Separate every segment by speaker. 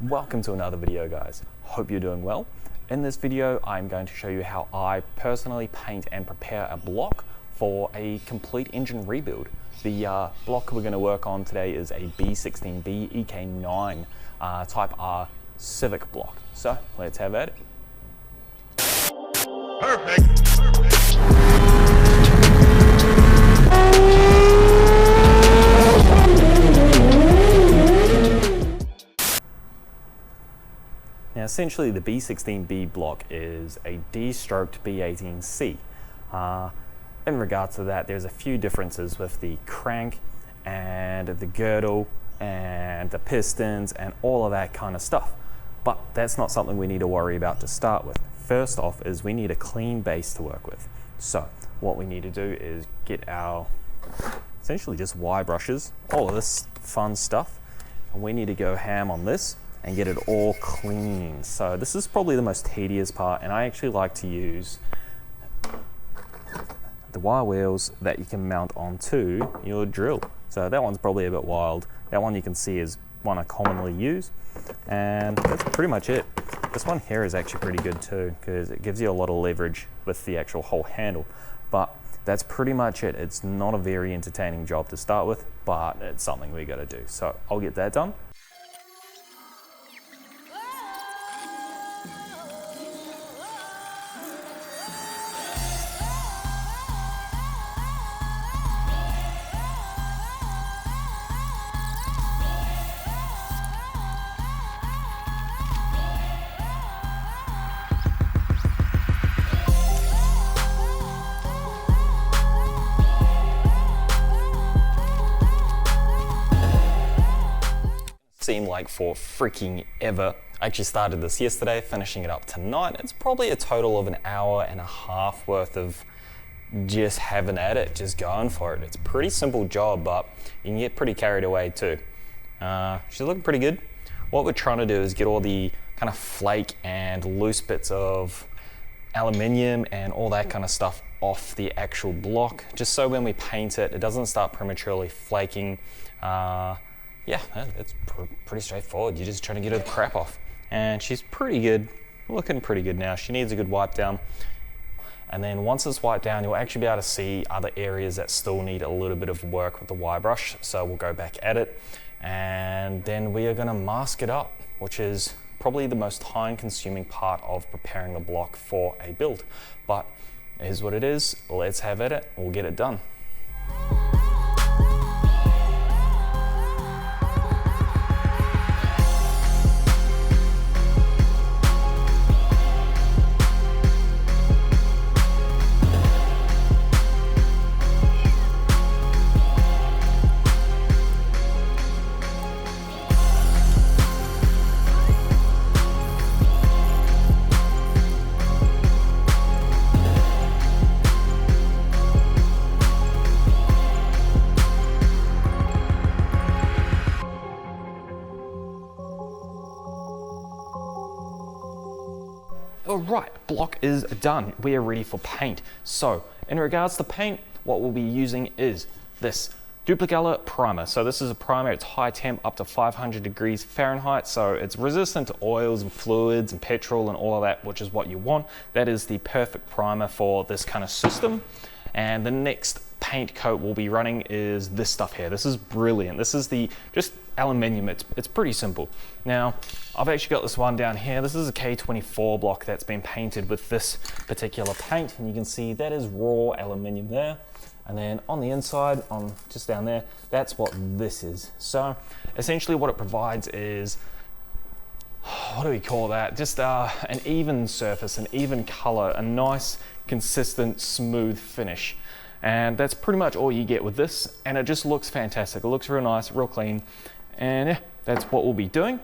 Speaker 1: Welcome to another video, guys. Hope you're doing well. In this video, I'm going to show you how I personally paint and prepare a block for a complete engine rebuild. The block we're going to work on today is a B16B EK9 Type R Civic block. So let's have at it.
Speaker 2: Perfect.
Speaker 1: Now, essentially, the B16B block is a D-stroked B18C. In regards to that, there's a few differences with the crank and the girdle and the pistons and all of that kind of stuff. But that's not something we need to worry about to start with. First off is we need a clean base to work with. So what we need to do is get our essentially just Y brushes, all of this fun stuff, and we need to go ham on this and get it all clean. So this is probably the most tedious part, and I actually like to use the wire wheels that you can mount onto your drill. So that one's probably a bit wild. That one you can see is one I commonly use, and that's pretty much it. This one here is actually pretty good too, because it gives you a lot of leverage with the actual whole handle. But that's pretty much it. It's not a very entertaining job to start with, but it's something we gotta do. So I'll get that done. Seem like for freaking ever. I actually started this yesterday, finishing it up tonight. It's probably a total of an hour and a half worth of just having at it, just going for it. It's a pretty simple job, but you can get pretty carried away too. She's looking pretty good. What we're trying to do is get all the kind of flake and loose bits of aluminium and all that kind of stuff off the actual block, just so when we paint it, it doesn't start prematurely flaking. Yeah, it's pretty straightforward. You're just trying to get her the crap off. And she's pretty good, looking pretty good now. She needs a good wipe down. And then once it's wiped down, you'll actually be able to see other areas that still need a little bit of work with the wire brush. So we'll go back at it, and then we are gonna mask it up, which is probably the most time-consuming part of preparing the block for a build. But it is what it is. Let's have at it. We'll get it done. Alright, block is done. We are ready for paint. So, in regards to paint, what we'll be using is this Duplicolor primer. So this is a primer, it's high temp up to 500 degrees Fahrenheit, so it's resistant to oils and fluids and petrol and all of that, which is what you want. That is the perfect primer for this kind of system. And the next paint coat we'll be running is this stuff here. This is brilliant. This is the just aluminium. It's pretty simple. Now, I've actually got this one down here. This is a K24 block that's been painted with this particular paint, and you can see that is raw aluminium there. And then on the inside, on just down there, that's what this is. So essentially what it provides is, what do we call that? Just an even surface, an even color, a nice, consistent, smooth finish. And that's pretty much all you get with this, and it just looks fantastic. It looks real nice, real clean, and yeah, that's what we'll be doing.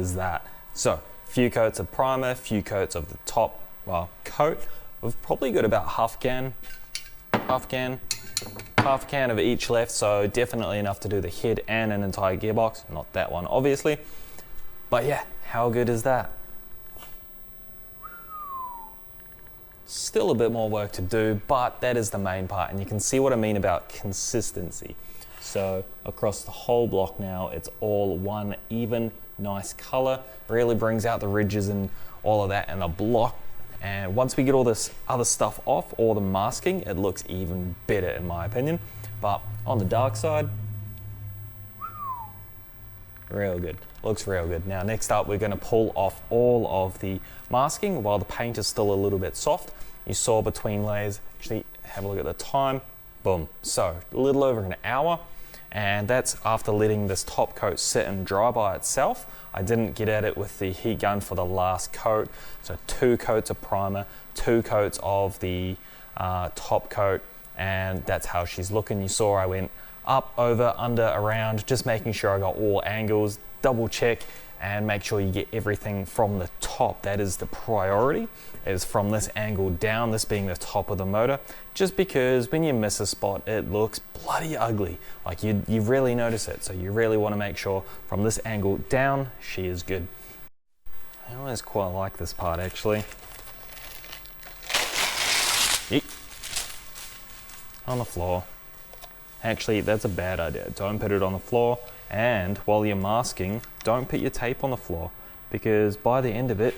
Speaker 1: is that? So, few coats of primer, few coats of the top, well, coat. We've probably got about half can of each left, so definitely enough to do the head and an entire gearbox. Not that one, obviously. But yeah, how good is that? Still a bit more work to do, but that is the main part, and you can see what I mean about consistency. So across the whole block now, it's all one even, nice color. Really brings out the ridges and all of that in the block. And once we get all this other stuff off, all the masking, it looks even better in my opinion. But on the dark side, real good, looks real good. Now next up, we're gonna pull off all of the masking while the paint is still a little bit soft. You saw between layers, actually have a look at the time, boom. So a little over an hour, and that's after letting this top coat sit and dry by itself. I didn't get at it with the heat gun for the last coat. So 2 coats of primer, 2 coats of the top coat, and that's how she's looking. You saw I went up, over, under, around, just making sure I got all angles, double check, and make sure you get everything from the top. That is the priority, is from this angle down, this being the top of the motor, just because when you miss a spot, it looks bloody ugly. Like you really notice it. So you really want to make sure from this angle down, she is good. I always quite like this part actually. Yeet. On the floor. Actually, that's a bad idea. Don't put it on the floor. And while you're masking, don't put your tape on the floor, because by the end of it,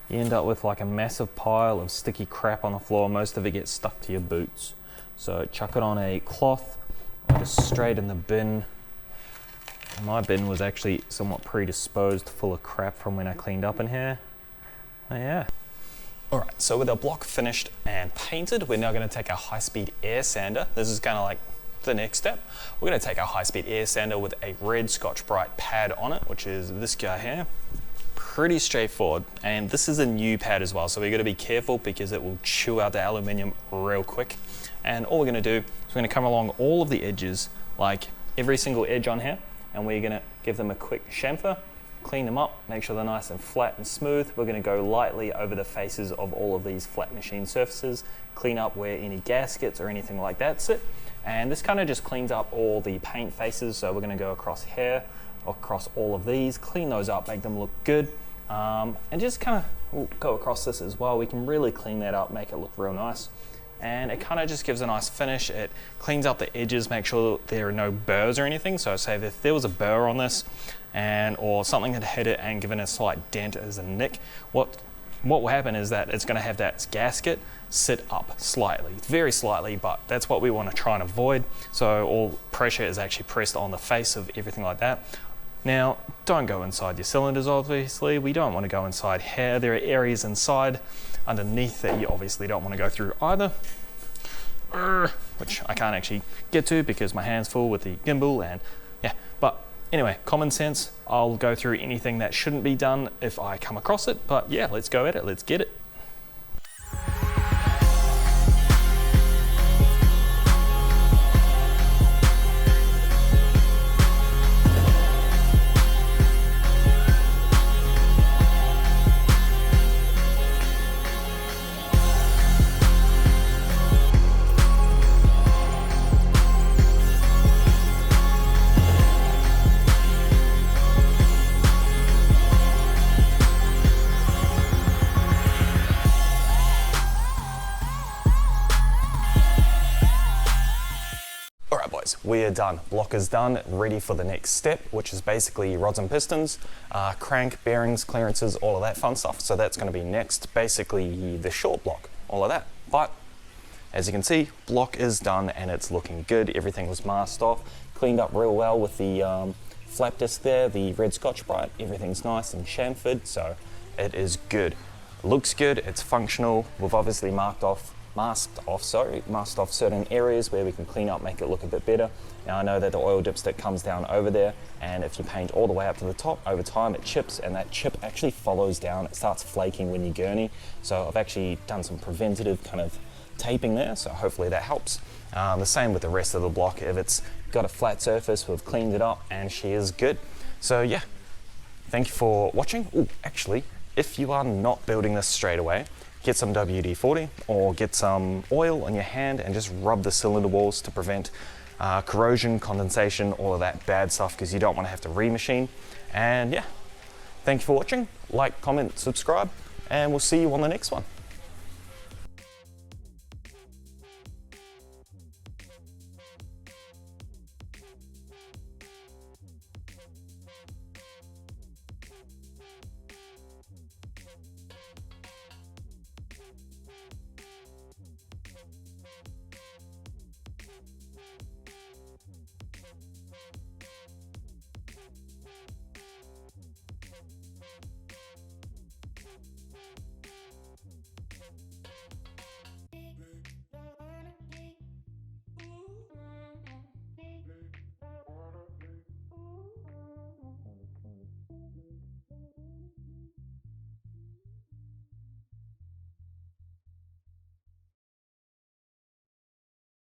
Speaker 1: you end up with like a massive pile of sticky crap on the floor. Most of it gets stuck to your boots. So chuck it on a cloth or just straight in the bin. My bin was actually somewhat predisposed, full of crap from when I cleaned up in here. Oh, yeah. All right, so with our block finished and painted, we're now going to take our high-speed air sander. This is kind of like the next step. We're going to take our high-speed air sander with a red Scotch-Brite pad on it, which is this guy here. Pretty straightforward, and this is a new pad as well, so we're going to be careful because it will chew out the aluminium real quick. And all we're going to do is we're going to come along all of the edges, like every single edge on here, and we're going to give them a quick chamfer, clean them up, make sure they're nice and flat and smooth. We're going to go lightly over the faces of all of these flat machine surfaces, clean up where any gaskets or anything like that sit. And this kind of just cleans up all the paint faces. So we're going to go across here, across all of these, clean those up, make them look good. And just kind of go across this as well. We can really clean that up, make it look real nice. And it kind of just gives a nice finish. It cleans up the edges, make sure there are no burrs or anything. So say if there was a burr on this or something had hit it and given a slight dent as a nick, what will happen is that it's going to have that gasket sit up slightly, very slightly, but that's what we want to try and avoid. So all pressure is actually pressed on the face of everything like that. Now, don't go inside your cylinders, obviously. We don't want to go inside here. There are areas inside, underneath that you obviously don't want to go through either, which I can't actually get to because my hand's full with the gimbal and yeah, but anyway, common sense. I'll go through anything that shouldn't be done if I come across it, but yeah, let's go at it, let's get it. We are done. Block is done, ready for the next step, which is basically rods and pistons, crank, bearings, clearances, all of that fun stuff. So that's going to be next, basically the short block, all of that. But as you can see, block is done and it's looking good. Everything was masked off, cleaned up real well with the flap disc there, the red Scotch-Brite. Everything's nice and chamfered, so it is good. Looks good, it's functional. We've obviously masked off certain areas where we can clean up, make it look a bit better. Now I know that the oil dipstick comes down over there, and if you paint all the way up to the top, over time it chips, and that chip actually follows down. It starts flaking when you gurney. So I've actually done some preventative kind of taping there, so hopefully that helps. The same with the rest of the block. If it's got a flat surface, we've cleaned it up and she is good. So yeah, Thank you for watching. Oh, actually, if you are not building this straight away, get some WD-40 or get some oil on your hand and just rub the cylinder walls to prevent corrosion, condensation, all of that bad stuff, because you don't want to have to remachine. And yeah, thank you for watching. Like, comment, subscribe, and we'll see you on the next one.